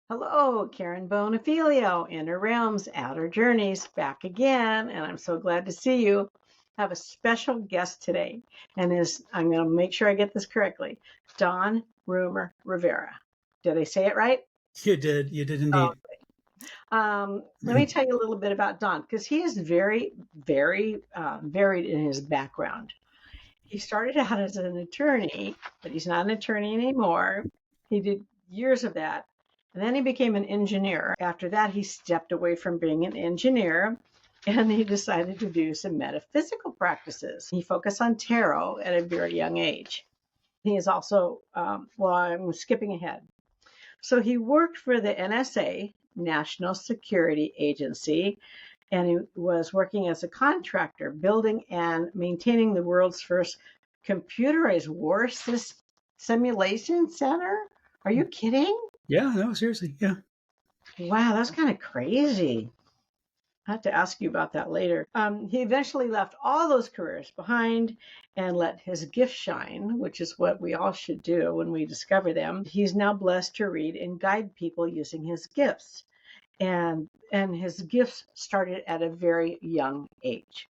Hello, Karen Bonafilio, Inner Realms, Outer Journeys, back again, and I'm so glad to see you. I have a special guest today, and I'm going to make sure I get this correctly. Don Rumer-Rivera. Did I say it right? You did Oh, indeed. let me tell you a little bit about Don, because he is very, very varied in his background. He started out as an attorney, but he's not an attorney anymore. He did years of that. And then he became an engineer. After that, he stepped away from being an engineer and he decided to do some metaphysical practices. He focused on tarot at a very young age. He is also, well, I'm skipping ahead. So he worked for the NSA, National Security Agency, and he was working as a contractor, building and maintaining the world's first computerized war simulation center. Are you kidding? Yeah, no, seriously. Yeah. Wow, that's kind of crazy. I have to ask you about that later. He eventually left all those careers behind and let his gift shine, which is what we all should do when we discover them. He's now blessed to read and guide people using his gifts. And his gifts started at a very young age.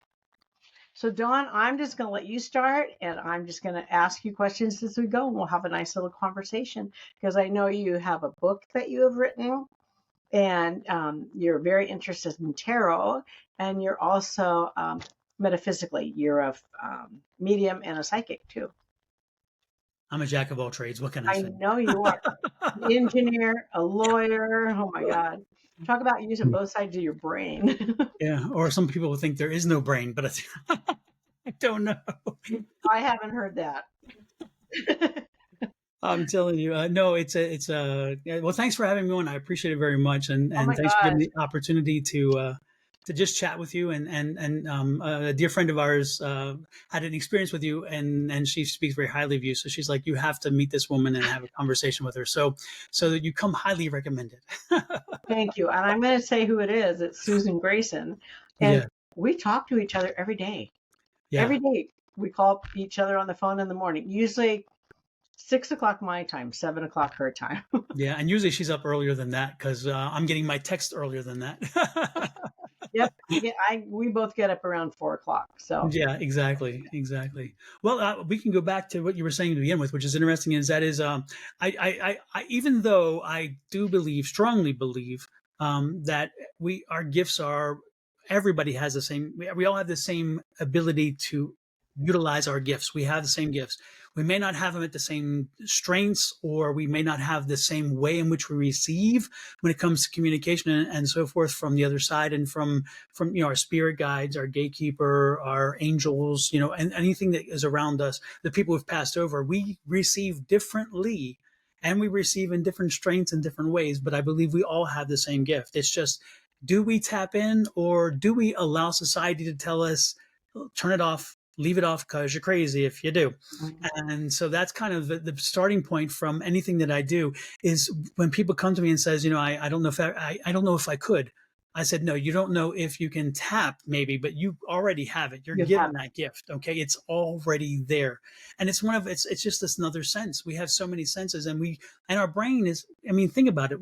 So Dawn, I'm just going to let you start, and I'm just going to ask you questions as we go, and we'll have a nice little conversation because I know you have a book that you have written, and you're very interested in tarot, and you're also metaphysically, you're a medium and a psychic too. I'm a jack of all trades. What can I I say? know you are. An engineer, a lawyer. Oh my God. Talk about using both sides of your brain. Yeah. Or some people will think there is no brain, but I don't know. I haven't heard that. I'm telling you, no, yeah, well, thanks for having me on. I appreciate it very much. Oh And my thanks for giving gosh. me the opportunity to just chat with you. And a dear friend of ours, had an experience with you and she speaks very highly of you. So she's like, you have to meet this woman and have a conversation with her. So that you come highly recommended. Thank you. And I'm going to say who it is. It's Susan Grayson. And Yeah. we talk to each other every day. Yeah. Every day we call each other on the phone in the morning, usually 6 o'clock my time, 7 o'clock her time. Yeah, and usually she's up earlier than that because I'm getting my text earlier than that. Yep. We both get up around 4 o'clock. So Yeah, exactly. Well, we can go back to what you were saying to begin with, which is interesting. Is that is even though I do believe, strongly believe, that our gifts are everybody has the same. We all have the same ability to utilize our gifts. We have the same gifts. We may not have them at the same strengths, or we may not have the same way in which we receive when it comes to communication and so forth from the other side and from our spirit guides, our gatekeeper, our angels, and anything that is around us, the people who've passed over, we receive differently and we receive in different strengths and different ways. But I believe we all have the same gift. It's just, do we tap in or do we allow society to tell us, turn it off, leave it off because you're crazy if you do. And so that's kind of the starting point from anything that I do is when people come to me and says, I don't know if I don't know if I could. I said, no, you don't know if you can tap maybe, but you already have it. You're you given have, that gift. Okay. It's already there. And it's just this another sense. We have so many senses and our brain is, I mean, think about it.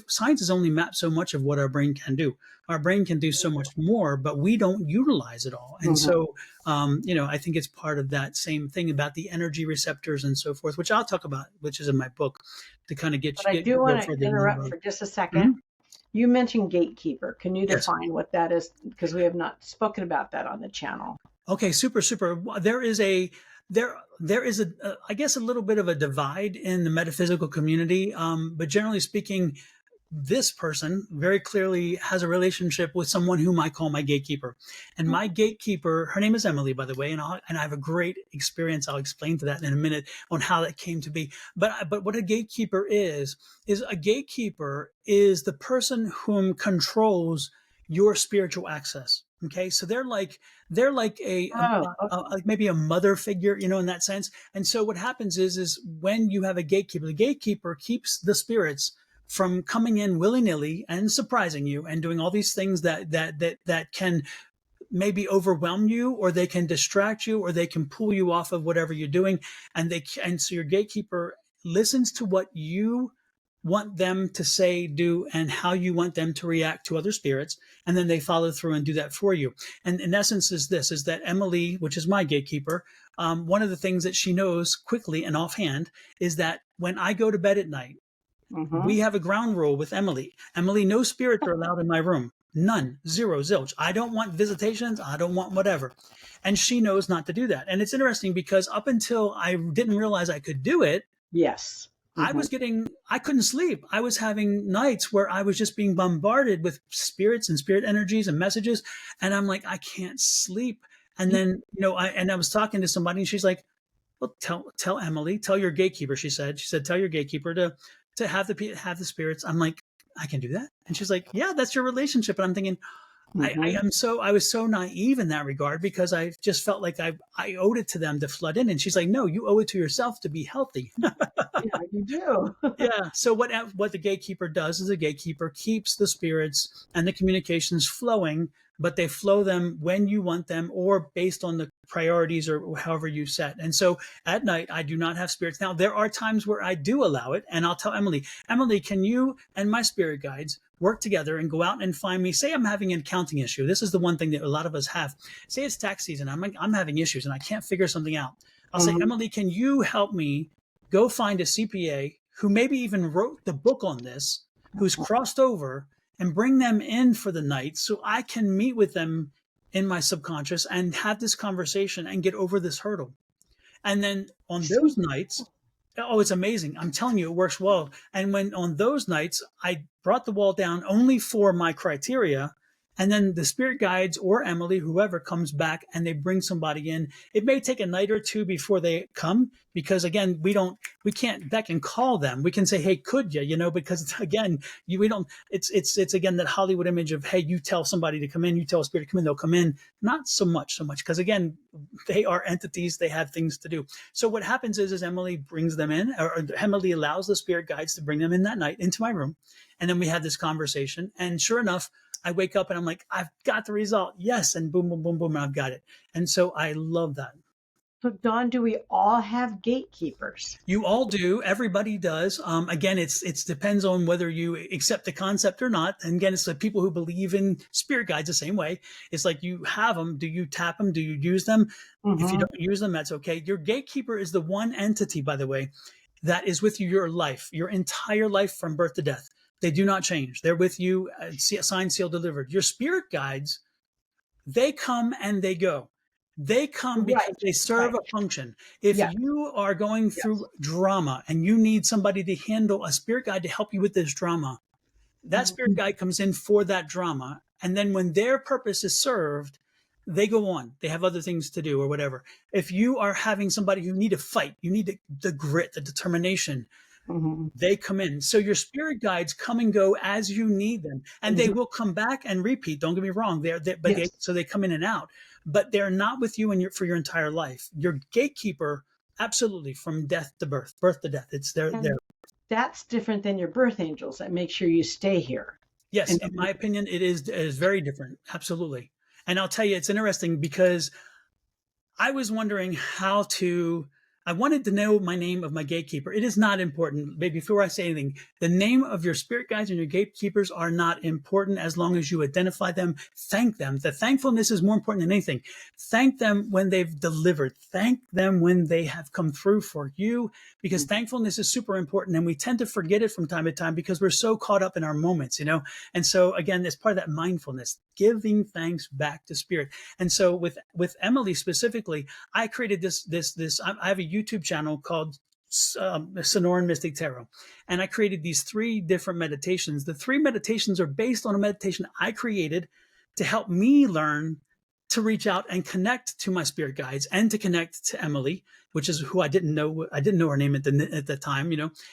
Science has only mapped so much of what our brain can do. Our brain can do so much more, but we don't utilize it all. And so, I think it's part of that same thing about the energy receptors and so forth, which I'll talk about, which is in my book to kind of but I get do go want to further down the interrupt road. for just a second. Mhm. You mentioned gatekeeper. Can you Yes. define what that is? Because we have not spoken about that on the channel. Okay, super. There is I guess a little bit of a divide in the metaphysical community, but generally speaking, this person very clearly has a relationship with someone whom I call my gatekeeper. And my gatekeeper, her name is Emily, by the way, and I have a great experience. I'll explain to that in a minute on how that came to be. But what a gatekeeper is a gatekeeper is the person whom controls your spiritual access. Okay, so they're like Oh, okay. like maybe a mother figure, in that sense. And so what happens is when you have a gatekeeper, the gatekeeper keeps the spirits from coming in willy nilly and surprising you and doing all these things that can maybe overwhelm you, or they can distract you, or they can pull you off of whatever you're doing. And so your gatekeeper listens to what you want them to say, do, and how you want them to react to other spirits, and then they follow through and do that for you. And in essence is that Emily, which is my gatekeeper, one of the things that she knows quickly and offhand is that when I go to bed at night, we Mm-hmm. have a ground rule with Emily. Emily, no spirits are allowed in my room. None, zero, zilch. I don't want visitations. I don't want whatever. And she knows not to do that. And it's interesting because up until I didn't realize I could do it, Yes. Mm-hmm. I couldn't sleep. I was having nights where I was just being bombarded with spirits and spirit energies and messages. And I'm like, I can't sleep. And then, I was talking to somebody and she's like, well, tell Emily, tell your gatekeeper. She said, tell your gatekeeper to have the spirits. I'm like, I can do that. And she's like, yeah, that's your relationship. And I'm thinking, Mm-hmm. I was so naive in that regard because I just felt like I owed it to them to flood in. And she's like, no, you owe it to yourself to be healthy. Yeah, you do. Yeah. So what the gatekeeper does is the gatekeeper keeps the spirits and the communications flowing, but they flow them when you want them or based on the priorities or however you set. And so at night I do not have spirits. Now there are times where I do allow it, and I'll tell Emily, can you and my spirit guides work together and go out and find me? Say I'm having an accounting issue. This is the one thing that a lot of us have. Say it's tax season. I'm having issues and I can't figure something out. I'll say, Mm-hmm. Emily, can you help me go find a CPA who maybe even wrote the book on this, who's crossed over, and bring them in for the night so I can meet with them in my subconscious and have this conversation and get over this hurdle. And then on those nights, oh, it's amazing. I'm telling you, it works well. And when on those nights, I brought the wall down only for my criteria, and then the spirit guides or Emily, whoever comes back and they bring somebody in. It may take a night or two before they come because again, we can't beck and call them. We can say, hey, could you, because again, we don't, it's again, that Hollywood image of, hey, you tell somebody to come in, you tell a spirit to come in, they'll come in. Not so much. Cause again, they are entities, they have things to do. So what happens is Emily brings them in, or Emily allows the spirit guides to bring them in that night into my room. And then we have this conversation. And sure enough, I wake up and I'm like, I've got the result. Yes. And boom, boom, boom, boom, and I've got it. And so I love that. So, Dawn, do we all have gatekeepers? You all do. Everybody does. Again, it's depends on whether you accept the concept or not. And again, it's the people who believe in spirit guides the same way. It's like you have them. Do you tap them? Do you use them? If you Mm-hmm. don't use them, that's okay. Your gatekeeper is the one entity, by the way, that is with you your life, your entire life from birth to death. They do not change. They're with you, signed, sealed, delivered. Your spirit guides, they come and they go. They come because Right. they serve Right. a function. If Yes. you are going through Yes. drama and you need somebody to handle a spirit guide to help you with this drama, that spirit Mhm. guide comes in for that drama. And then when their purpose is served, they go on. They have other things to do or whatever. If you are having somebody who need to fight, you need the grit, the determination, Mhm. they come in. So your spirit guides come and go as you need them, and they Mhm. will come back and repeat. Don't get me wrong; Yes. so they come in and out, but they're not with you for your entire life. Your gatekeeper, absolutely, from death to birth, birth to death. It's there. There. And that's different than your birth angels that make sure you stay here. Yes, And in my opinion, it is very different. Absolutely, and I'll tell you, it's interesting because I was wondering how to. I wanted to know my name of my gatekeeper. It is not important. Maybe before I say anything, the name of your spirit guides and your gatekeepers are not important as long as you identify them, thank them. The thankfulness is more important than anything. Thank them when they've delivered. Thank them when they have come through for you, because thankfulness is super important. And we tend to forget it from time to time because we're so caught up in our moments. And so again, it's part of that mindfulness, giving thanks back to spirit. And so with Emily specifically, I created this. I have a YouTube channel called Sonoran Mystic Tarot, and I created these 3 different meditations. The 3 meditations are based on a meditation I created to help me learn to reach out and connect to my spirit guides and to connect to Emily. which is who I didn't know. I didn't know her name at the time,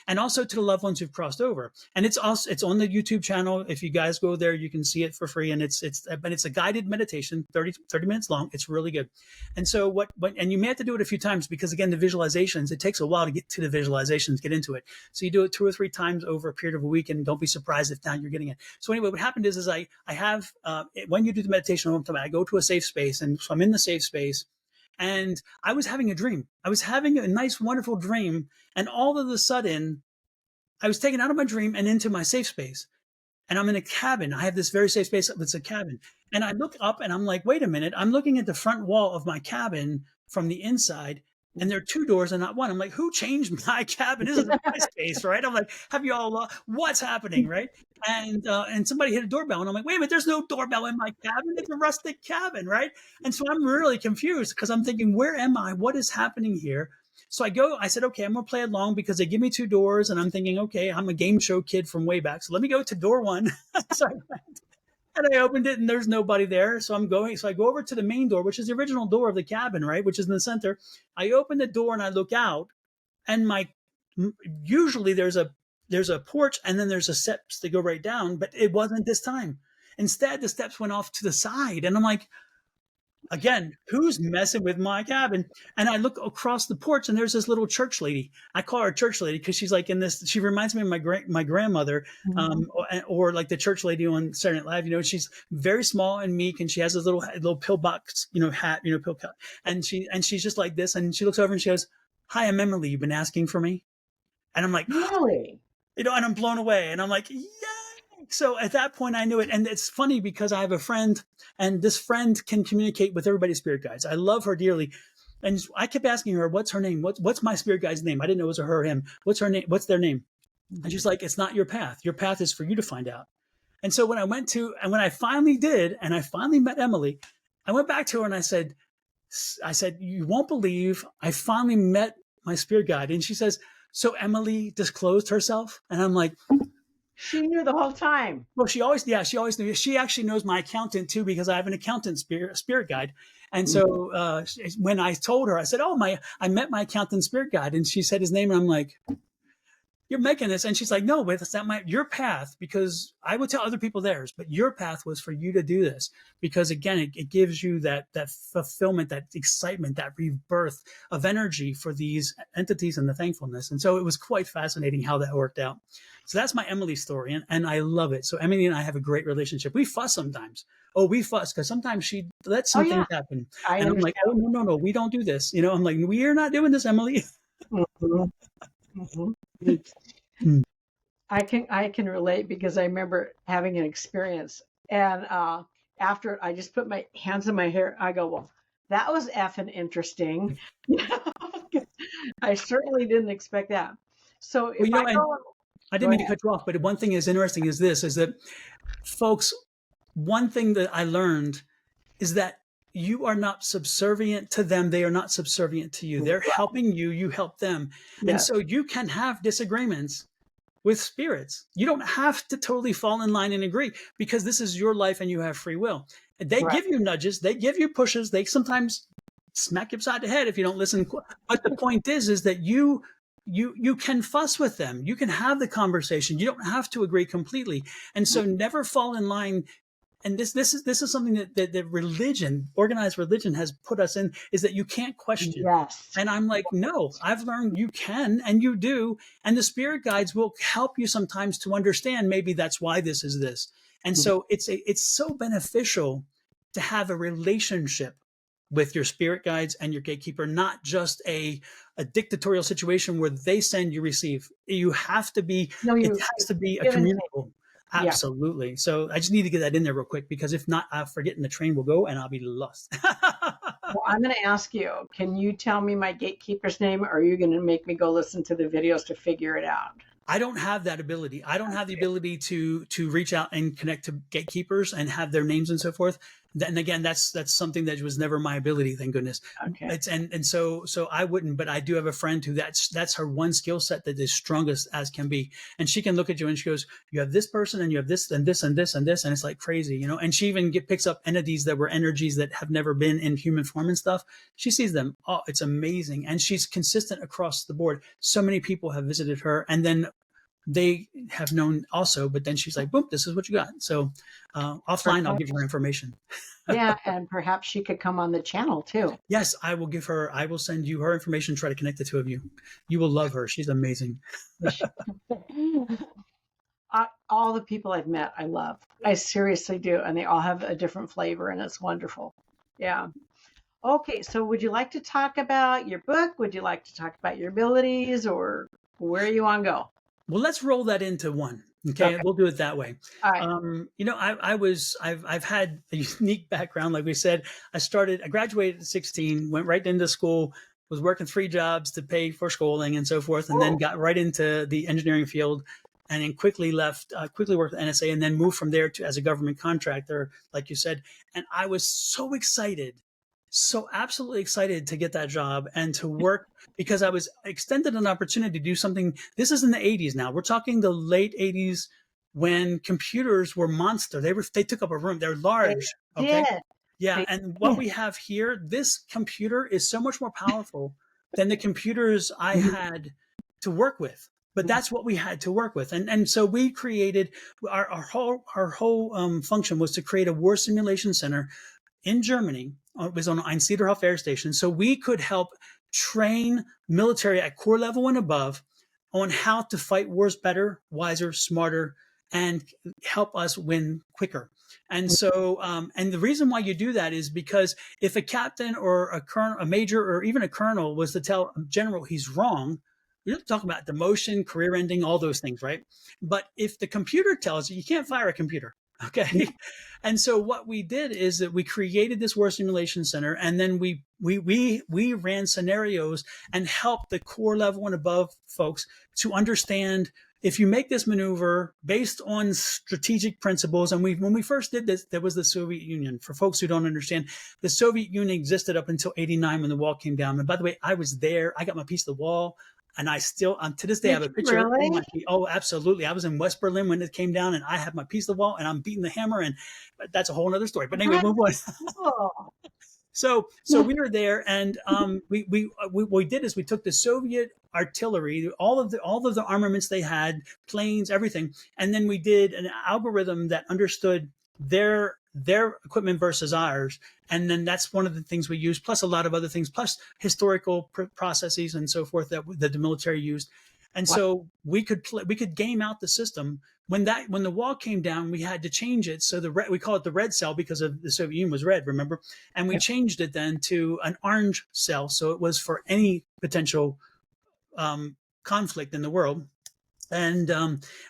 and also to the loved ones who've crossed over. And it's on the YouTube channel. If you guys go there, you can see it for free. And it's a guided meditation, 30 minutes long. It's really good. And so and you may have to do it a few times because again, the visualizations, it takes a while to get to the visualizations, get into it. So you do it 2 or 3 times over a period of a week, and don't be surprised if now you're getting it. So anyway, what happened is I have, when you do the meditation, I go to a safe space, and so I'm in the safe space. And I was having a dream. I was having a nice, wonderful dream. And all of a sudden, I was taken out of my dream and into my safe space. And I'm in a cabin. I have this very safe space. It's a cabin. And I look up and I'm like, wait a minute. I'm looking at the front wall of my cabin from the inside. And there are 2 doors and not one. I'm like, who changed my cabin? This is my space, right? I'm like, have you all, what's happening, right? And somebody hit a doorbell. And I'm like, wait a minute, there's no doorbell in my cabin. It's a rustic cabin, right? And so I'm really confused because I'm thinking, where am I? What is happening here? So I said, okay, I'm going to play along because they give me 2 doors. And I'm thinking, okay, I'm a game show kid from way back. So let me go to door 1. So I went. And I opened it and there's nobody there. So I go over to the main door, which is the original door of the cabin, right? Which is in the center. I open the door and I look out, and usually there's a porch and then there's a steps that go right down, but it wasn't this time. Instead, the steps went off to the side. And I'm like, again, who's messing with my cabin? And I look across the porch and there's this little church lady. I call her church lady because she's like she reminds me of my grandmother, or like the church lady on Saturday Night Live. She's very small and meek, and she has this little pillbox, hat, pill cup. And she's just like this. And she looks over and she goes, "Hi, I'm Emily. You've been asking for me." And I'm like, really? and I'm blown away. And I'm like, yeah. So at that point, I knew it. And it's funny because I have a friend, and this friend can communicate with everybody's spirit guides. I love her dearly. And I kept asking her, what's her name? What's my spirit guide's name? I didn't know it was her or him. What's her name? What's their name? And she's like, it's not your path. Your path is for you to find out. And so when I finally did, and I finally met Emily, I went back to her and I said, you won't believe I finally met my spirit guide. And she says, so Emily disclosed herself? And I'm like, she knew the whole time. Well, she always knew. She actually knows my accountant too, because I have an accountant spirit guide. And so when I told her, I said, I met my accountant spirit guide. And she said his name. And I'm like, you're making this. And she's like, no, but that's not your path, because I would tell other people theirs, but your path was for you to do this. Because again, it gives you that fulfillment, that excitement, that rebirth of energy for these entities and the thankfulness. And so it was quite fascinating how that worked out. So that's my Emily story. And I love it. So Emily and I have a great relationship. We fuss sometimes. We fuss because sometimes she lets some things happen. And I'm like, oh, no, we don't do this. I'm like, we're not doing this, Emily. Mm-hmm. I can relate because I remember having an experience, and after I just put my hands in my hair, I go, well, that was effing interesting. I certainly didn't expect that. So if I didn't mean to cut you off, but one thing is interesting is that, folks, one thing that I learned is that you are not subservient to them. They are not subservient to you. They're helping you. You help them. Yes. And so you can have disagreements with spirits. You don't have to totally fall in line and agree, because this is your life and you have free will. And they give you nudges. They give you pushes. They sometimes smack you upside the head if you don't listen. But the point is that you can fuss with them. You can have the conversation. You don't have to agree completely. And so never fall in line. And this is something that religion, organized religion, has put us in, is that you can't question. Yes. And I'm like, no, I've learned you can, and you do. And the spirit guides will help you sometimes to understand, maybe that's why this is this. And so it's so beneficial to have a relationship with your spirit guides and your gatekeeper, not just a dictatorial situation where they send, you receive. You have to be, it has to be a communicable. Absolutely. Yeah. So I just need to get that in there real quick, because if not, I'll forget and the train will go and I'll be lost. Well, I'm going to ask you, can you tell me my gatekeeper's name, or are you going to make me go listen to the videos to figure it out? I don't have that ability. I don't have the ability to reach out and connect to gatekeepers and have their names and so forth. Then again, that's something that was never my ability. Thank goodness. Okay. It's and so I wouldn't. But I do have a friend who that's her one skill set that is strongest as can be. And she can look at you and she goes, "You have this person and you have this and this and this and this," and it's like crazy, you know. And she even picks up entities that were energies that have never been in human form and stuff. She sees them. Oh, it's amazing, and she's consistent across the board. So many people have visited her, and then they have known also, but then she's like, boom, this is what you got. So offline, I'll give you her information. Yeah, and perhaps she could come on the channel too. Yes, I will send you her information, try to connect the two of you. You will love her. She's amazing. All the people I've met, I love. I seriously do. And they all have a different flavor, and it's wonderful. Yeah. Okay, so would you like to talk about your book? Would you like to talk about your abilities, or where you want to go? Well, let's roll that into one. Okay, Okay. we'll do it that way. All right. You know, I've had a unique background. Like we said, I graduated at 16, went right into school, was working 3 jobs to pay for schooling and so forth, and then Oh, got right into the engineering field, and then quickly left, quickly worked at NSA, and then moved from there to as a government contractor, like you said. And I was so excited, so absolutely excited to get that job and to work because I was extended an opportunity to do something. This is in the 80s now. We're talking the late 80s when computers were monster. They took up a room. They're they large. Okay. did. Yeah. They And what did. we have here, this computer is so much more powerful than the computers I had to work with. But that's what we had to work with. And so we created our whole function was to create a war simulation center in Germany. It was on Einsiederhof Air Station. So we could help train military at corps level and above on how to fight wars better, wiser, smarter, and help us win quicker. And so, and the reason why you do that is because if a captain or a colonel, a major, or even a colonel was to tell a general he's wrong, you're talking about demotion, career ending, all those things, right? But if the computer tells you, you can't fire a computer. Okay. And so what we did is that we created this war simulation center, and then we ran scenarios and helped the corps level and above folks to understand if you make this maneuver based on strategic principles. And when we first did this, there was the Soviet Union. For folks who don't understand, the Soviet Union existed up until 89 when the wall came down. And by the way, I was there. I got my piece of the wall. And I still, to this day, I have Did a you picture. really? Oh, absolutely. I was in West Berlin when it came down, and I have my piece of the wall, and I'm beating the hammer, and that's a whole other story. But anyway, That's move on. cool. So we were there, and what we did is we took the Soviet artillery, all of the armaments they had, planes, everything, and then we did an algorithm that understood their equipment versus ours, and then that's one of the things we used, plus a lot of other things, plus historical processes and so forth that the military used. And Wow. so we could game out the system. When the wall came down, we had to change it. So we call it the red cell because of the Soviet Union was red, remember? And we Yep. changed it then to an orange cell. So it was for any potential conflict in the world. And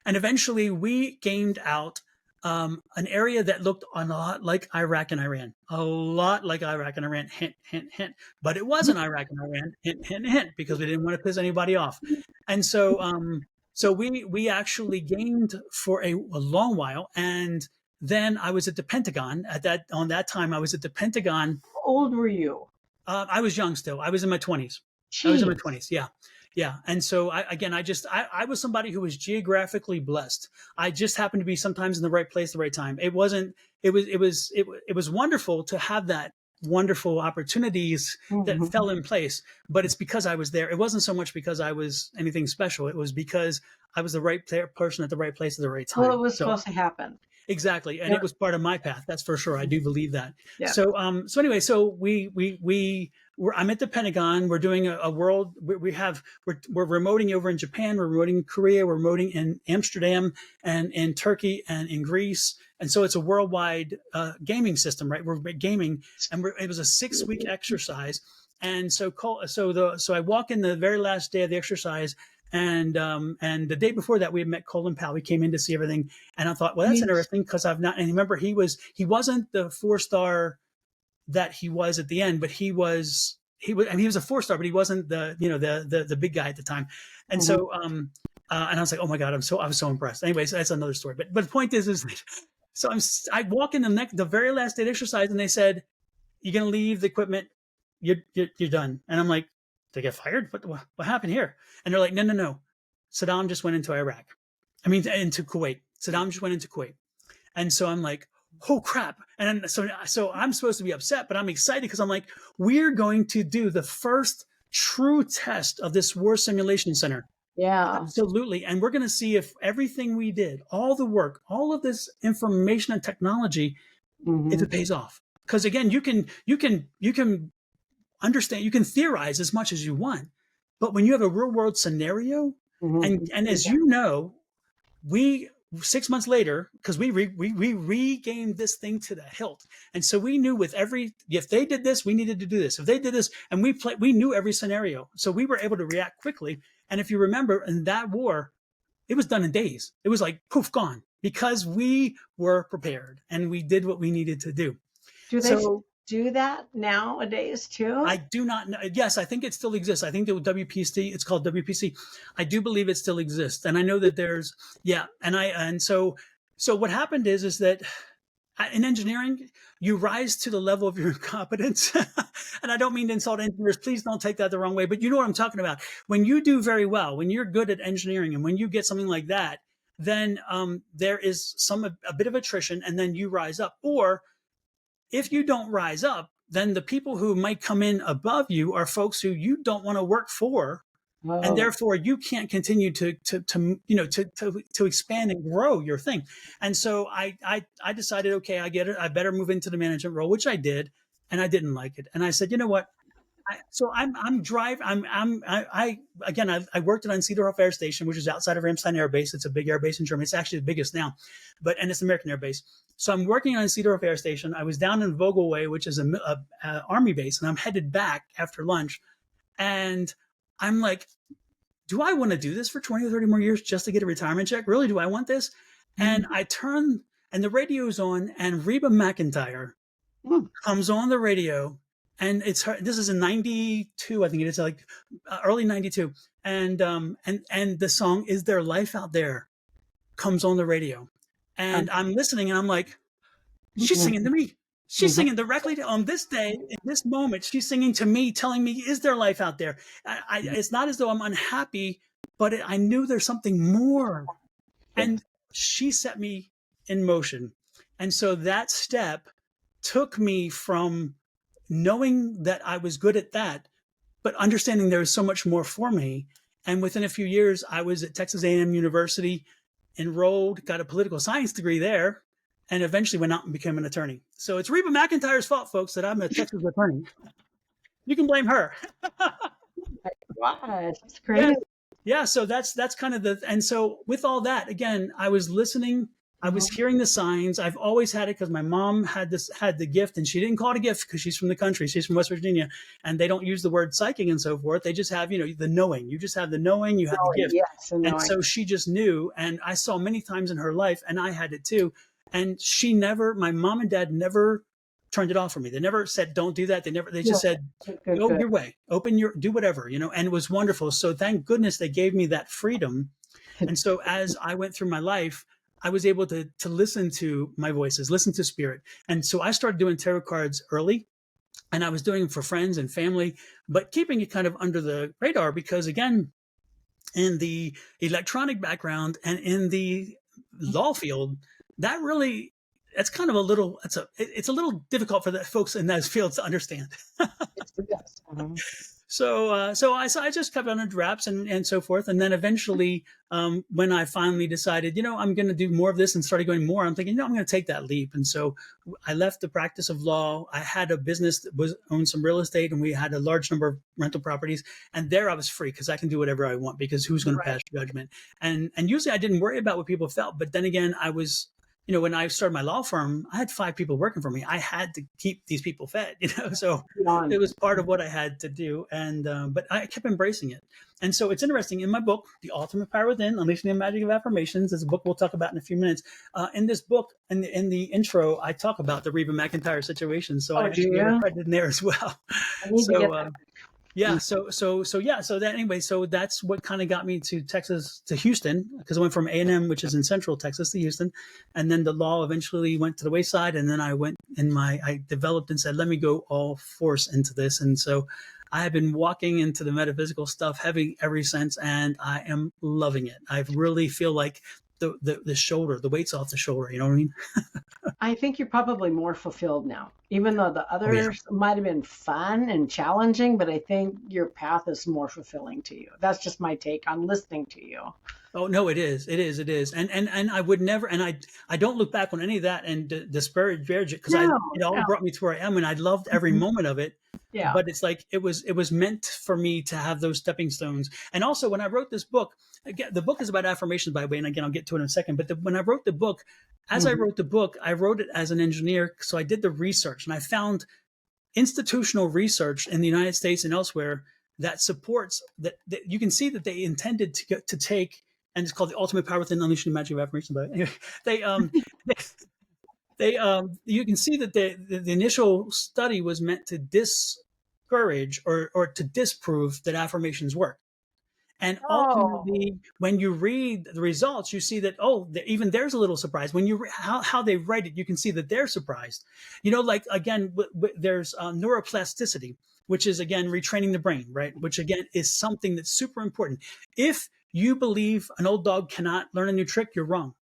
eventually we gamed out an area that looked a lot like Iraq and Iran, a lot like Iraq and Iran. Hint, hint, hint. But it wasn't Iraq and Iran. Hint, hint, hint, because we didn't want to piss anybody off. And so we actually gamed for a long while, and then I was at the Pentagon on that time. I was at the Pentagon. How old were you? I was young still. I was in my 20s. I was in my Jeez. 20s. Yeah. Yeah. And so I was somebody who was geographically blessed. I just happened to be sometimes in the right place, the right time. It was wonderful to have that wonderful opportunities that Mhm. fell in place, but it's because I was there. It wasn't so much because I was anything special. It was because I was the right person at the right place at the right Well, it time. was So supposed to happen. exactly, and it Yep. was part of my path. That's for sure. I do believe that. Yeah. So anyway, so I'm at the Pentagon. We're doing a world. We're remoting over in Japan. We're remoting in Korea. We're remoting in Amsterdam and in Turkey and in Greece. And so it's a worldwide gaming system, right? We're gaming, and it was a 6-week exercise. And so I walk in the very last day of the exercise, and the day before that we had met Colin Powell. He came in to see everything, and I thought, well, that's Jeez. interesting because I've not. And remember, he wasn't the 4-star that he was at the end, but he was a 4-star, but he wasn't the big guy at the time. And Mhm. so And I was like, oh my god, I was so impressed. Anyways, that's another story. But the point is so I walk in the very last day of exercise, and they said, you're gonna leave the equipment. You're done. And I'm like, did I get fired? What happened here? And they're like, no, no, no. Saddam just went into Iraq. I mean, into Kuwait. Saddam just went into Kuwait. And so I'm like, oh crap. And so I'm supposed to be upset, but I'm excited because I'm like, we're going to do the first true test of this war simulation center. Yeah. Absolutely. And we're going to see if everything we did, all the work, all of this information and technology, if Hmm. it pays off. Because again, you can understand, you can theorize as much as you want, but when you have a real world scenario, Hmm. and as you know, we 6 months later, because we regained this thing to the hilt, and so we knew with every, if they did this, we needed to do this. If they did this, and we knew every scenario, so we were able to react quickly. And if you remember, in that war, it was done in days. It was like poof, gone, because we were prepared and we did what we needed to do. Do they So do that nowadays I too? do not know. Yes, I think it still exists. I think the WPC, it's called WPC. I do believe it still exists. And I know that there's, yeah. And so what happened is that in engineering, you rise to the level of your incompetence. And I don't mean to insult engineers. Please don't take that the wrong way, but you know what I'm talking about. When you do very well, when you're good at engineering, and when you get something like that, then there is a bit of attrition, and then you rise up. Or if you don't rise up, then the people who might come in above you are folks who you don't want to work for, and Oh, therefore you can't continue to expand and grow your thing. And so I decided, okay, I get it. I better move into the management role, which I did, and I didn't like it. And I said, you know what? I'm drive. I again, I worked at Cedar Air Station, which is outside of Ramstein Air Base. It's a big air base in Germany. It's actually the biggest now, and it's American Air Base. So I'm working on Cedar Air Station. I was down in Vogelway, which is a army base, and I'm headed back after lunch. And I'm like, do I want to do this for 20 or 30 more years just to get a retirement check? Really, do I want this? And mhm. I turn, and the radio's on, and Reba McEntire Mm. comes on the radio, and it's her. This is in '92, I think it is, like early '92, and the song "Is There Life Out There" comes on the radio, and I'm listening, and I'm like, she's singing to me. She's Mhm. singing directly on this day, in this moment. She's singing to me, telling me, "Is there life out there?" It's not as though I'm unhappy, but I knew there's something more, Yes. and she set me in motion. And so that step took me from knowing that I was good at that, but understanding there was so much more for me. And within a few years, I was at Texas A&M University, enrolled, got a political science degree there, and eventually went out and became an attorney. So it's Reba McEntire's fault, folks, that I'm a Texas attorney. You can blame her. My gosh, that's Yes. crazy. Yeah, so that's kind of the, and so with all that, again, I was listening, I was Mhm. hearing the signs. I've always had it because my mom had the gift, and she didn't call it a gift because she's from the country. She's from West Virginia, and they don't use the word psychic and so forth. They just have, the knowing. You just have the knowing, you have the Knowing, gift. yes, and And knowing. so she just knew, and I saw many times in her life, and I had it too. And she never, my mom and dad never turned it off for me. They never said, don't do that. They Yeah, just said, good, good, go good. your way, do whatever, and it was wonderful. So thank goodness they gave me that freedom. And so as I went through my life, I was able to listen to my voices, listen to spirit. And so I started doing tarot cards early, and I was doing them for friends and family, but keeping it kind of under the radar because, again, in the electronic background and in the law field, that really, that's kind of a little, it's a little difficult for the folks in those fields to understand. Yes, yes. Mhm. So I just kept it under wraps and so forth. And then eventually, when I finally decided, I'm going to do more of this and started going more, I'm thinking, I'm going to take that leap. And so I left the practice of law. I had a business that owned some real estate, and we had a large number of rental properties. And there I was free because I can do whatever I want, because who's going to Right. pass judgment? And usually I didn't worry about what people felt. But then again, I was, when I started my law firm, I had 5 people working for me. I had to keep these people fed, so it Beyond. was part of what I had to do. And but I kept embracing it. And so it's interesting, in my book, The Ultimate Power Within, Unleashing the Magic of Affirmations, is a book we'll talk about in a few minutes. In this book, in the intro, I talk about the Reba McEntire situation. So I Oh, do actually have her you? credit in there as well. I need to So get that. Yeah. So that anyway. So that's what kind of got me to Texas, to Houston, because I went from A&M, which is in Central Texas, to Houston, and then the law eventually went to the wayside, and then I developed and said, let me go all force into this, and so I have been walking into the metaphysical stuff heavy ever since, and I am loving it. I really feel like the shoulder, the weight's off the shoulder. You know what I mean? I think you're probably more fulfilled now, even though the Oh yeah. others might have been fun and challenging, but I think your path is more fulfilling to you. That's just my take on listening to you. Oh no, it is, it is, and I would never, and I don't look back on any of that and disparage it, because No, it all no. brought me to where I am, and I loved every Mhm. moment of it. Yeah. But it's like it was meant for me to have those stepping stones. And also, when I wrote this book, again, the book is about affirmations, by the way, and again, I'll get to it in a second. But when I wrote the book, as I Mhm. wrote the book, I wrote it as an engineer, so I did the research, and I found institutional research in the United States and elsewhere that supports that you can see that they intended to take, and it's called the ultimate power within unleashing the magic of affirmation. But anyway, they they, you can see that the initial study was meant to discourage or to disprove that affirmations work. And Oh, ultimately, when you read the results, you see that, oh, even there's a little surprise. When how they write it, you can see that they're surprised. Like again, there's neuroplasticity, which is again retraining the brain, right? Which again is something that's super important. If you believe an old dog cannot learn a new trick, you're wrong.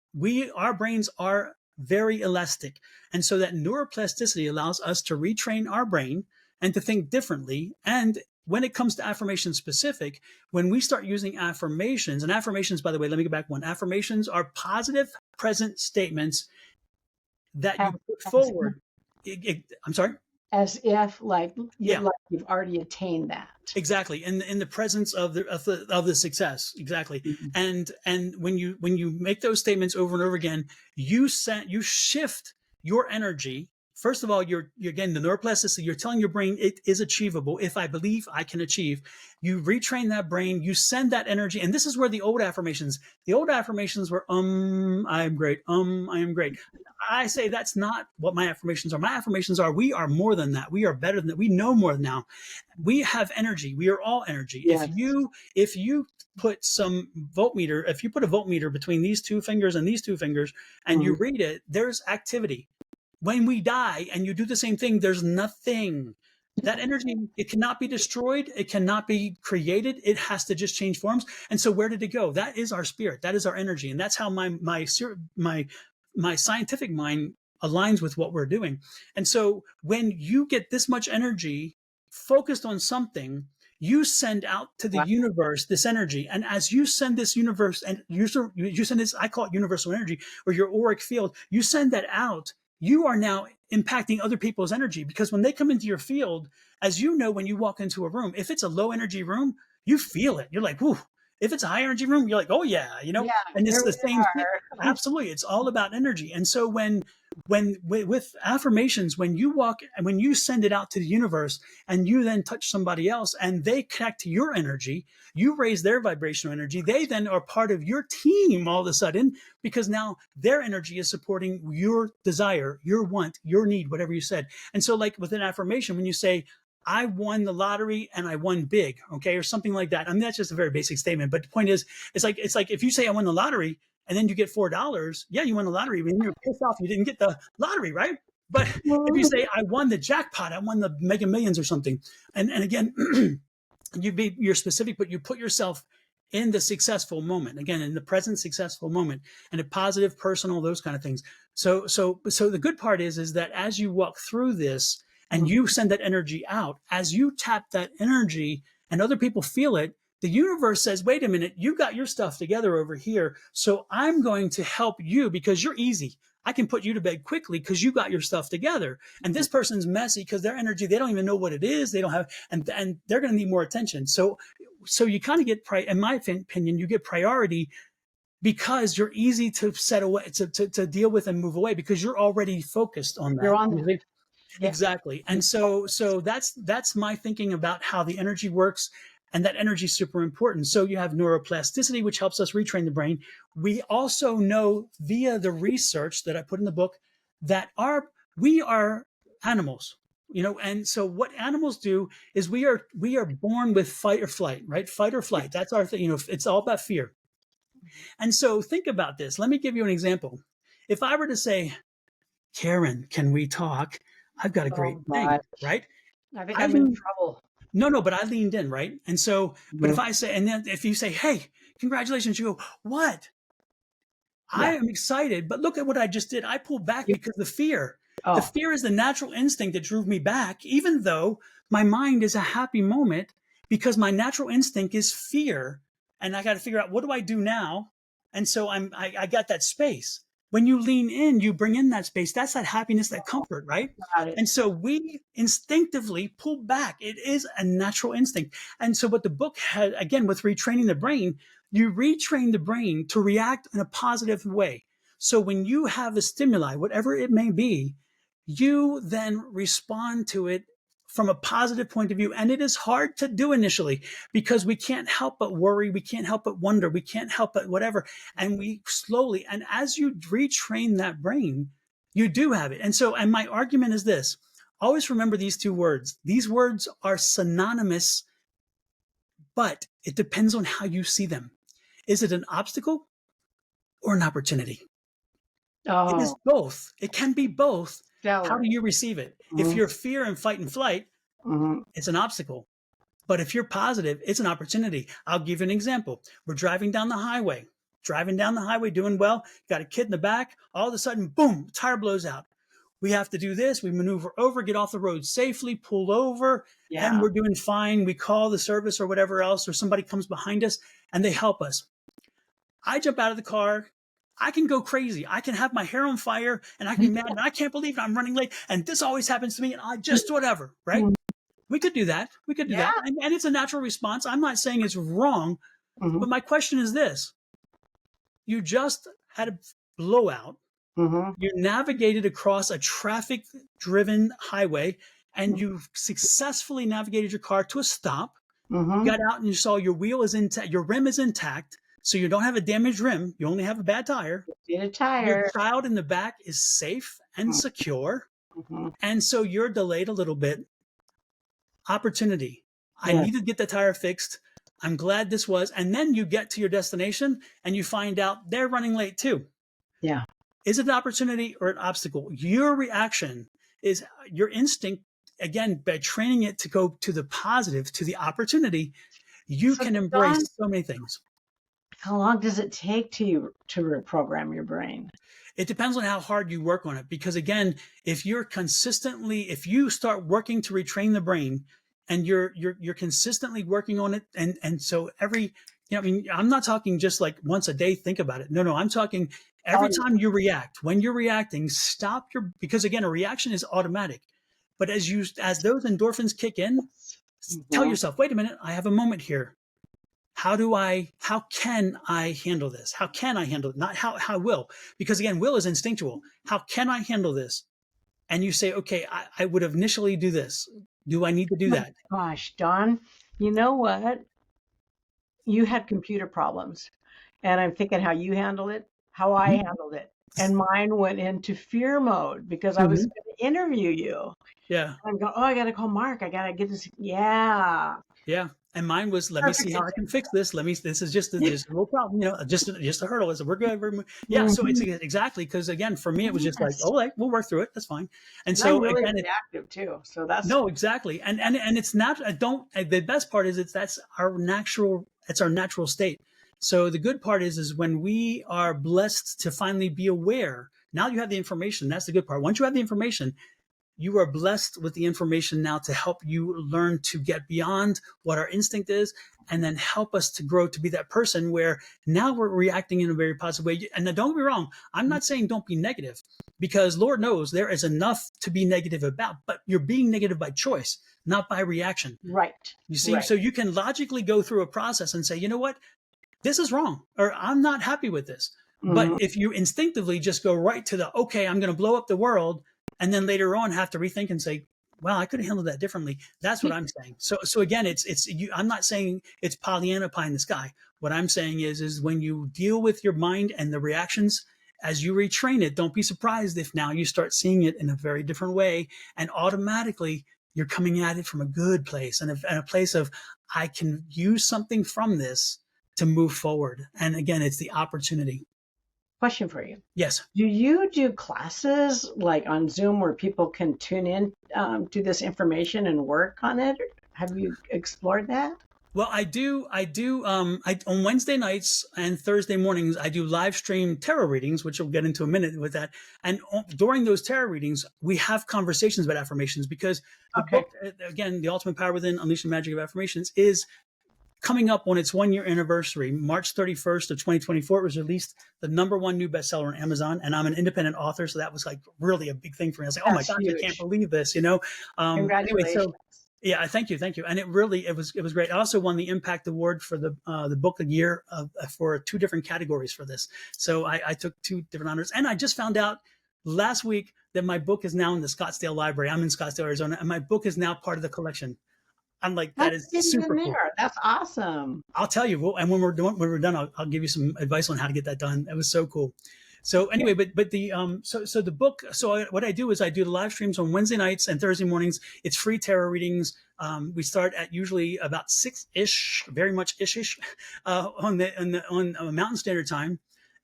Our brains are very elastic, and so that neuroplasticity allows us to retrain our brain and to think differently. And when it comes to affirmation specific, when we start using affirmations, and affirmations, by the way, let me go back one. Affirmations are positive present statements that as, you put as if, forward. I'm sorry. as if Yeah, like you've already attained that. exactly. In the presence of the success, exactly. Mhm. And when you make those statements over and over again, you shift your energy. First of all, you're again the neuroplasticity. You're telling your brain it is achievable. If I believe, I can achieve. You retrain that brain. You send that energy, and this is where the old affirmations were I am great. I am great. I say that's not what my affirmations are. My affirmations are we are more than that. We are better than that. We know more than now. We have energy. We are all energy. If Yes. you put if you put a voltmeter between these two fingers and these two fingers and you Mhm. read it, there's activity. When we die and you do the same thing, there's nothing. That energy, it cannot be destroyed. It cannot be created. It has to just change forms. And so where did it go? That is our spirit. That is our energy. And that's how my scientific mind aligns with what we're doing. And so when you get this much energy focused on something, you send out to the Wow. universe this energy. And as you send this universe, and you send this, I call it universal energy, or your auric field, you send that out, you are now impacting other people's energy, because when they come into your field, as you know, when you walk into a room, if it's a low energy room, you feel it. You're like, whoo. If it's a high energy room, you're like, oh yeah, Yeah, and it's here the we same thing. are. Absolutely. It's all about energy. And so when with affirmations, when you walk and when you send it out to the universe and you then touch somebody else and they connect to your energy, you raise their vibrational energy. They then are part of your team all of a sudden, because now their energy is supporting your desire, your want, your need, whatever you said. And so, like with an affirmation, when you say, I won the lottery and I won big, okay, or something like that. I mean, that's just a very basic statement. But the point is, it's like if you say I won the lottery and then you get $4, yeah, you won the lottery. I mean, you're pissed off you didn't get the lottery, right? But if you say I won the jackpot, I won the Mega Millions or something, and again, you're specific, but you put yourself in the successful moment, again, in the present successful moment, and a positive, personal, those kind of things. So the good part is that as you walk through this and Mhm. you send that energy out, as you tap that energy and other people feel it, the universe says, wait a minute, you got your stuff together over here. So I'm going to help you because you're easy. I can put you to bed quickly because you got your stuff together. And this person's messy because their energy, they don't even know what it is. They don't have, and they're going to need more attention. So you kind of get, in my opinion, you get priority because you're easy to set away, to deal with and move away because you're already focused on You're that. on You that. see? Yeah. Exactly. And so that's my thinking about how the energy works. And that energy is super important. So you have neuroplasticity, which helps us retrain the brain. We also know via the research that I put in the book that we are animals. And so what animals do is we are born with fight or flight, right? Fight or Yeah. flight. That's our thing. It's all about fear. And so think about this. Let me give you an example. If I were to say, Karen, can we talk? I've got a great Oh thing, God, right? I think I I'm in lean, trouble. no, but I leaned in, right? And so, but if Mhm. I say, and then if you say, hey, congratulations, you go, what? I Yeah. am excited, but look at what I just did. I pulled back You, because the fear. The oh, fear is the natural instinct that drove me back, even though my mind is a happy moment because my natural instinct is fear. And I got to figure out what do I do now? And so I got that space. When you lean in, you bring in that space. That's that happiness, that comfort, right? got it. And so we instinctively pull back. It is a natural instinct. And so what the book had, again, with retraining the brain, you retrain the brain to react in a positive way. So when you have a stimuli, whatever it may be, you then respond to it from a positive point of view. And it is hard to do initially because we can't help but worry. We can't help but wonder. We can't help but whatever. And we slowly, and as you retrain that brain, you do have it. And so, and my argument is this, always remember these two words. These words are synonymous, but it depends on how you see them. Is it an obstacle or an opportunity? It is Oh, both. It can be both. How do stellar. you receive it? If Hmm. you're fear and fight and flight, Hmm. it's an obstacle. But if you're positive, it's an opportunity. I'll give you an example. We're driving down the highway, doing well, got a kid in the back. All of a sudden, boom, tire blows out. We have to do this. We maneuver over, get off the road safely, pull over, and Yeah. we're doing fine. We call the service or whatever else, or somebody comes behind us and they help us. I jump out of the car. I can go crazy. I can have my hair on fire and I can be mad. And I can't believe I'm running late. And this always happens to me. And I just whatever, right? We could do that. We could do Yeah. that. And it's a natural response. I'm not saying it's wrong. Hmm. But my question is this: you just had a blowout. Hmm. You navigated across a traffic driven highway and you successfully navigated your car to a stop. You Hmm. got out and you saw your wheel is intact, your rim is intact. So you don't have a damaged rim. You only have a bad tire. Get a Your tire. child in the back is safe and secure. Hmm. And so you're delayed a little bit. Opportunity. I Yeah. need to get the tire fixed. I'm glad this was. And then you get to your destination and you find out they're running late too. Yeah. Is it an opportunity or an obstacle? Your reaction is your instinct. Again, by training it to go to the positive, to the opportunity, you So, can Don, embrace so many things. how long does it take to reprogram your brain? It depends on how hard you work on it. Because again, if you start working to retrain the brain and you're consistently working on it, and so I mean, I'm not talking just like once a day, think about it. No, I'm talking every Oh, time you react. When you're reacting, because again, a reaction is automatic. But as those endorphins kick in, yes. tell Hmm. yourself, wait a minute, I have a moment here. How can I handle this? How can I handle it? Not how I will, because again, will is instinctual. How can I handle this? And you say, okay, I would initially do this. Do I need to do My that? gosh, Don, you know what? You had computer problems, and I'm thinking how you handled it, how I Mm-hmm. handled it. And mine went into fear mode because I was Mm-hmm. going to interview you. Yeah. I'm going, oh, I got to call Mark. I got to get this. Yeah. Yeah. And mine was, let me see Perfect how I can fix this. This is just a little problem, just a hurdle. We're good. Yeah. So it's Mhm. exactly because again, for me, it was just like, Yes. oh, like, we'll work through it. That's fine. And And I'm so really again, reactive too. So that's no, exactly. And it's not, I don't, the best part is it's our natural state. So the good part is when we are blessed to finally be aware, now you have the information. That's the good part. Once you have the information, you are blessed with the information now to help you learn to get beyond what our instinct is and then help us to grow to be that person where now we're reacting in a very positive way. And now don't get me wrong, I'm not saying don't be negative because Lord knows there is enough to be negative about, but you're being negative by choice, not by reaction. right. You see, Right. so you can logically go through a process and say, you know what, this is wrong, or I'm not happy with this. But Hmm. if you instinctively just go right to the, okay, I'm going to blow up the world, and then later on have to rethink and say, well, I could have handled that differently. That's what I'm saying. So again, I'm not saying it's Pollyanna pie in the sky. What I'm saying is when you deal with your mind and the reactions as you retrain it, don't be surprised if now you start seeing it in a very different way, and automatically you're coming at it from a good place, and a place of, I can use something from this to move forward. And again, it's the opportunity. Question for you. Yes. Do you do classes like on Zoom where people can tune in to this information and work on it? Have you explored that? Well, I do. On Wednesday nights and Thursday mornings, I do live stream tarot readings, which we'll get into a minute with that. And during those tarot readings, we have conversations about affirmations, because the Okay. book, again, The Ultimate Power Within, Unleashing the Magic of Affirmations, is coming up on its 1 year anniversary. March 31st of 2024, it was released, the #1 new bestseller on Amazon. And I'm an independent author, so that was like really a big thing for me. I was like, oh my That's gosh, I can't huge. believe this, Anyway, Congratulations. so yeah, thank you, and it was great. I also won the Impact Award for the book of the year for 2 different categories for this. So I took 2 different honors, and I just found out last week that my book is now in the Scottsdale Library. I'm in Scottsdale, Arizona, and my book is now part of the collection. I'm like, that Let's is get you in super cool. there. That's awesome. I'll tell you, and when we're done, I'll give you some advice on how to get that done. It was so cool. So anyway, but the so the book. What I do is I do the live streams on Wednesday nights and Thursday mornings. It's free tarot readings. We start at usually about 6-ish, very much ish, on Mountain Standard Time,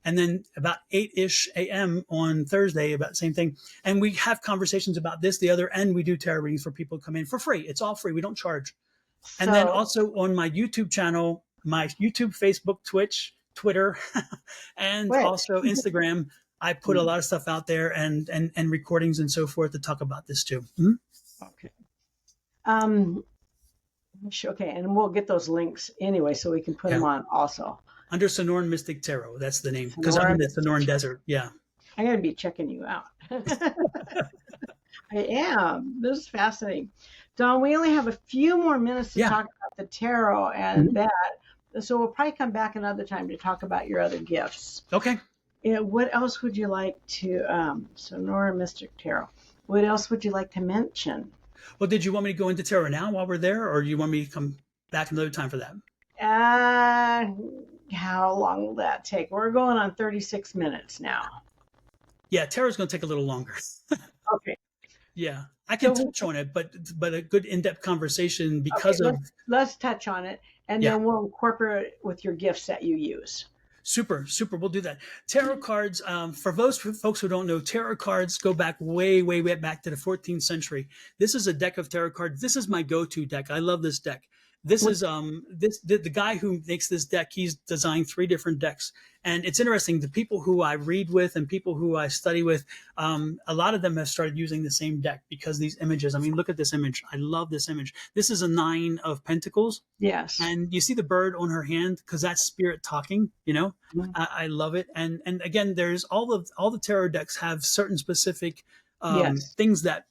and then about 8-ish a.m. on Thursday, about the same thing. And we have conversations about this, the other, and we do tarot readings for people who come in for free. It's all free. We don't charge. And then So, also on my YouTube channel, my YouTube, Facebook, Twitch, Twitter, and Twitch. also Instagram, I put a lot of stuff out there, and recordings and so forth to talk about this too. Okay. Um, okay, and we'll get those links anyway, so we can put Yeah. them on also. Under Sonoran Mystic Tarot, that's the name, because I'm Sonora in the Mystic Sonoran Tarot. Desert. Yeah. I'm going to be checking you out. I am. This is fascinating. Don, we only have a few more minutes to Yeah. talk about the tarot and Mhm. that. So we'll probably come back another time to talk about your other gifts. Okay. What else would you like to, Sonora Mystic Tarot, what else would you like to mention? Well, did you want me to go into tarot now while we're there, or do you want me to come back another time for that? Uh, how long will that take? We're going on 36 minutes now. Yeah, tarot's going to take a little longer. Okay. Yeah, I can So touch on it, but a good in-depth conversation okay, because of. let's touch on it, and Yeah. then we'll incorporate it with your gifts that you use. Super, super. We'll do that. Tarot cards, for those folks who don't know, tarot cards go back way, way, way back to the 14th century. This is a deck of tarot cards. This is my go-to deck. I love this deck. This is the guy who makes this deck. He's designed 3 different decks, and it's interesting. The people who I read with and people who I study with, a lot of them have started using the same deck because these images. I mean, look at this image. I love this image. This is a 9 of Pentacles. Yes. And you see the bird on her hand because that's spirit talking. Mhm. I love it. And again, there's all the tarot decks have certain specific Yes. things that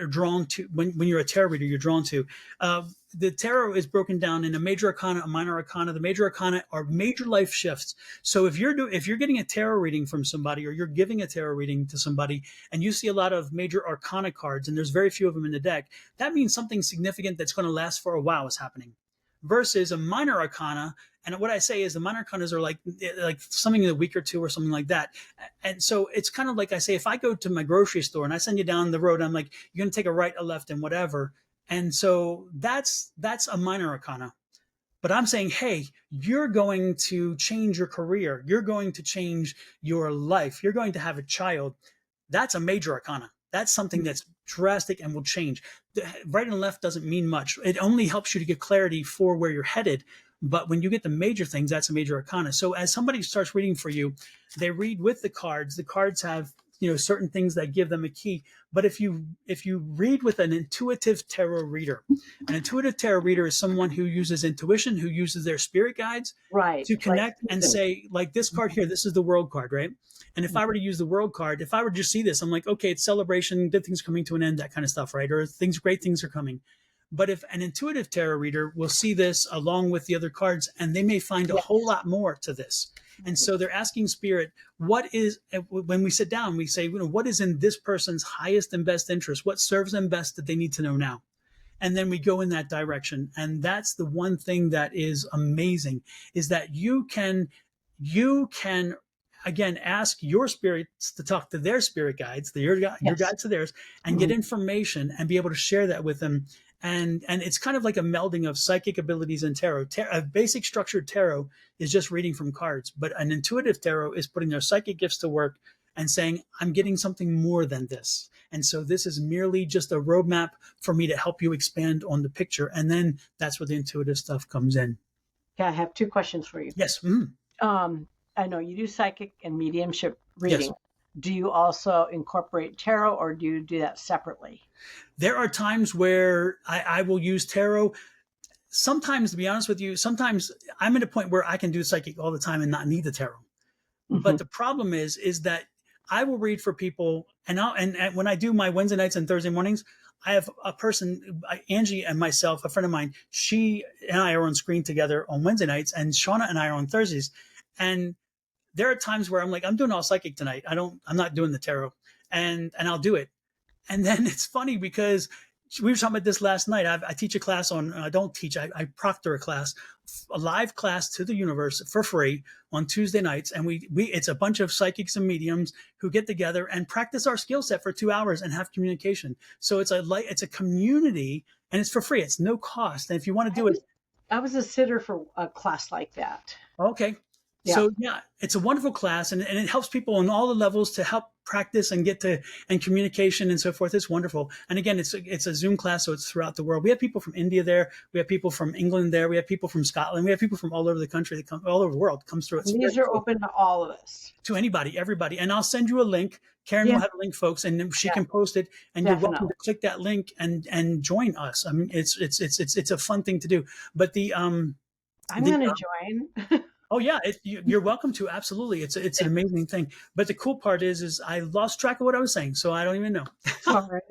are drawn to when you're a tarot reader. You're drawn to. The tarot is broken down in a major arcana, a minor arcana. The major arcana are major life shifts. So if you're getting a tarot reading from somebody, or you're giving a tarot reading to somebody, and you see a lot of major arcana cards, and there's very few of them in the deck, that means something significant that's going to last for a while is happening. Versus a minor arcana, and what I say is the minor arcanas are like something in a week or two or something like that. And so it's kind of like I say, if I go to my grocery store and I send you down the road, I'm like, you're going to take a right, a left, and whatever. And so that's a minor arcana. But I'm saying, hey, you're going to change your career. You're going to change your life. You're going to have a child. That's a major arcana. That's something that's drastic and will change. The right and left doesn't mean much. It only helps you to get clarity for where you're headed. But when you get the major things, that's a major arcana. So as somebody starts reading for you, they read with the cards. The cards have certain things that give them a key. But if you read with an intuitive tarot reader, an intuitive tarot reader is someone who uses intuition, who uses their spirit guides Right. to Like connect and say, like this card here, this is the world card, right? And if I were to use the world card, if I were to just see this, I'm like, okay, it's celebration, good things coming to an end, that kind of stuff, right? Or great things are coming. But if an intuitive tarot reader will see this along with the other cards, and they may find a yes. whole lot more to this. And so they're asking spirit, what is, when we sit down, we say, what is in this person's highest and best interest? What serves them best that they need to know now? And then we go in that direction. And that's the one thing that is amazing, is that you can again, ask your spirits to talk to their spirit guides, your Yes. guides to theirs, and get Mhm. information and be able to share that with them. And it's kind of like a melding of psychic abilities and tarot. A basic structured tarot is just reading from cards, but an intuitive tarot is putting their psychic gifts to work and saying, I'm getting something more than this. And so this is merely just a roadmap for me to help you expand on the picture. And then that's where the intuitive stuff comes in. Okay, I have two questions for you. Yes. Um, I know you do psychic and mediumship Yes. reading. Do you also incorporate tarot, or do you do that separately? There are times where I will use tarot. Sometimes, to be honest with you, sometimes I'm at a point where I can do psychic all the time and not need the tarot. But Hmm. the problem is that I will read for people, and when I do my Wednesday nights and Thursday mornings, I have a person, Angie and myself, a friend of mine. She and I are on screen together on Wednesday nights, and Shauna and I are on Thursdays. And there are times where I'm like, I'm doing all psychic tonight. I'm not doing the tarot, and I'll do it. And then it's funny because we were talking about this last night. I teach a class on, I don't teach, I proctor a class, a live class to the universe for free on Tuesday nights. And it's a bunch of psychics and mediums who get together and practice our skill set for 2 hours and have communication. So it's a community and it's for free. It's no cost. And if you want to I do it, was I was a sitter for a class like that. okay. Yeah. So yeah, it's a wonderful class and it helps people on all the levels to help practice and get to and communication and so forth. It's wonderful. And again, it's a Zoom class, so it's throughout the world. We have people from India there. We have people from England there. We have people from Scotland. We have people from all over the country that come all over the world comes through. It's And very these are cool open to all of us. to anybody, everybody. And I'll send you a link. Karen will Yeah, have a link, folks, and then she yeah, can post it. And you're welcome definitely. to click that link and join us. I mean, it's a fun thing to do. But I'm the going to join. oh yeah, you're welcome to. Absolutely, it's an amazing thing. But the cool part is I lost track of what I was saying, so I don't even know. Sorry.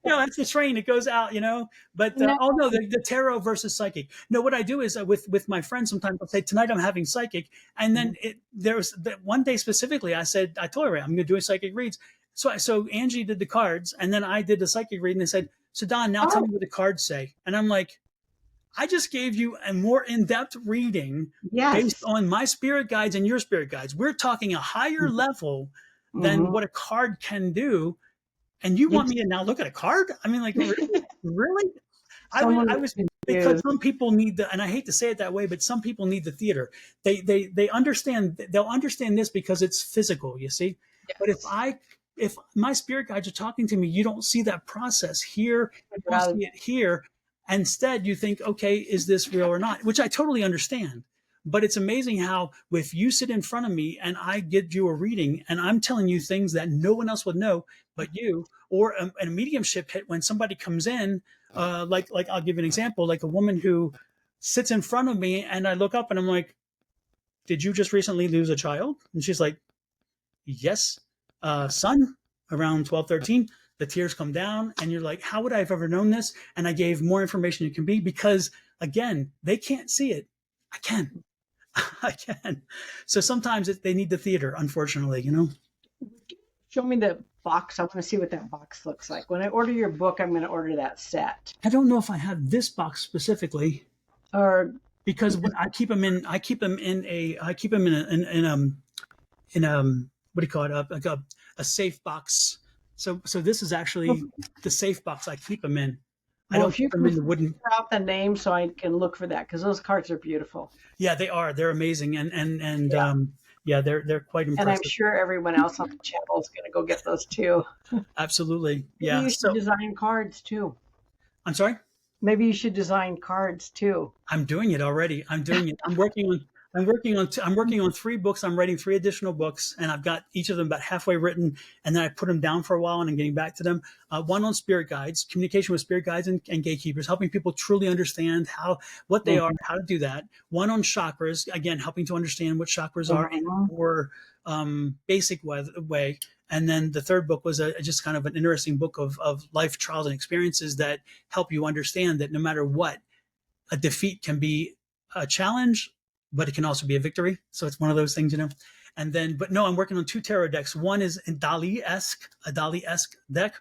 That's the train. It goes out, you know. But No. oh no, the tarot versus psychic. No, what I do is with my friends sometimes I'll say tonight I'm having psychic, and then there was that one day specifically I told her I'm going to do a psychic reads. So Angie did the cards, and then I did the psychic read, and they said, "So Don, now tell Oh, me what the cards say." And I'm like, I just gave you a more in-depth reading based yes. on my spirit guides and your spirit guides. We're talking a higher level than Mm-hmm. what a card can do. And you want me to now look at a card? I mean, like, really? Really? Someone I was was, because confused. some people need the, and I hate to say it that way, but some people need the theater. They understand, they'll understand this because it's physical, you see? But Yes. if my spirit guides are talking to me, you don't see that process here. You Figure don't out. see it here. Instead, you think, okay, is this real or not? Which I totally understand. But it's amazing how if you sit in front of me and I give you a reading and I'm telling you things that no one else would know but you, or a mediumship hit when somebody comes in, like I'll give you an example, like a woman who sits in front of me and I look up and I'm like, did you just recently lose a child? And she's like, yes, son, around 12, 13. The tears come down and you're like, how would I have ever known this? And I gave more information it can be because again, they can't see it. I can. I can. So sometimes they need the theater, unfortunately, you know. Show me the box. I want to see what that box looks like. When I order your book, I'm going to order that set. I don't know if I have this box specifically Or because when I keep them in what do you call it? Like a safe box. So this is actually the safe box I keep them in. I well, don't if you keep them can in the figure wooden. out the name so I can look for that, because those cards are beautiful. Yeah, they are. They're amazing, and Yeah. yeah, they're quite And I'm impressive. sure everyone else on the channel is going to go get those too. Absolutely. Maybe Yeah. you should So design cards too. I'm sorry. Maybe you should design cards too. I'm doing it already. I'm doing it. I'm working on 3 books. I'm writing 3 additional books, and I've got each of them about halfway written. And then I put them down for a while, and I'm getting back to them. One on spirit guides, communication with spirit guides and gatekeepers, helping people truly understand what they are, Mhm. how to do that. One on chakras, again, helping to understand what chakras are in a Mhm. more basic way. And then the third book was just kind of an interesting book of life trials and experiences that help you understand that no matter what, a defeat can be a challenge, but it can also be a victory. So it's one of those things, you know. And then, but no, I'm working on 2 tarot decks. One is a Dali-esque deck,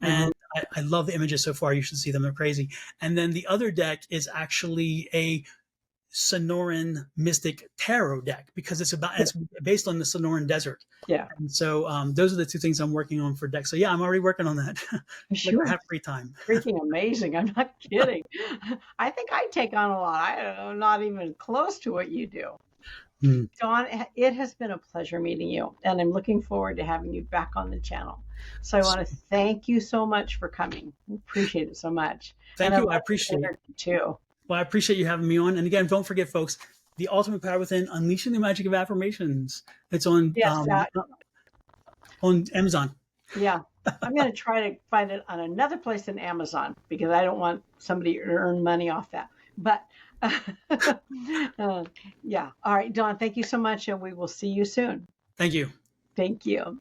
Mhm. and I love the images so far. You should see them; they're crazy. And then the other deck is actually a Sonoran Mystic Tarot deck because it's based on the Sonoran Desert. Yeah. And so those are the two things I'm working on for decks. So yeah, I'm already working on that. Like I Sure. have free time. Freaking amazing. I'm not kidding. I think I take on a lot. I'm not even close to what you do. Mm. Dawn, it has been a pleasure meeting you, and I'm looking forward to having you back on the channel. So I want to thank you so much for coming. Appreciate it so much. And Thank I you. I love your appreciate it. energy too. Well, I appreciate you having me on. And again, don't forget, folks, The Ultimate Power Within: Unleashing the Magic of Affirmations. It's Yes, on Amazon. yeah. I'm going to try to find it on another place than Amazon because I don't want somebody to earn money off that. But yeah. All right, Dawn, thank you so much, and we will see you soon. Thank you. Thank you.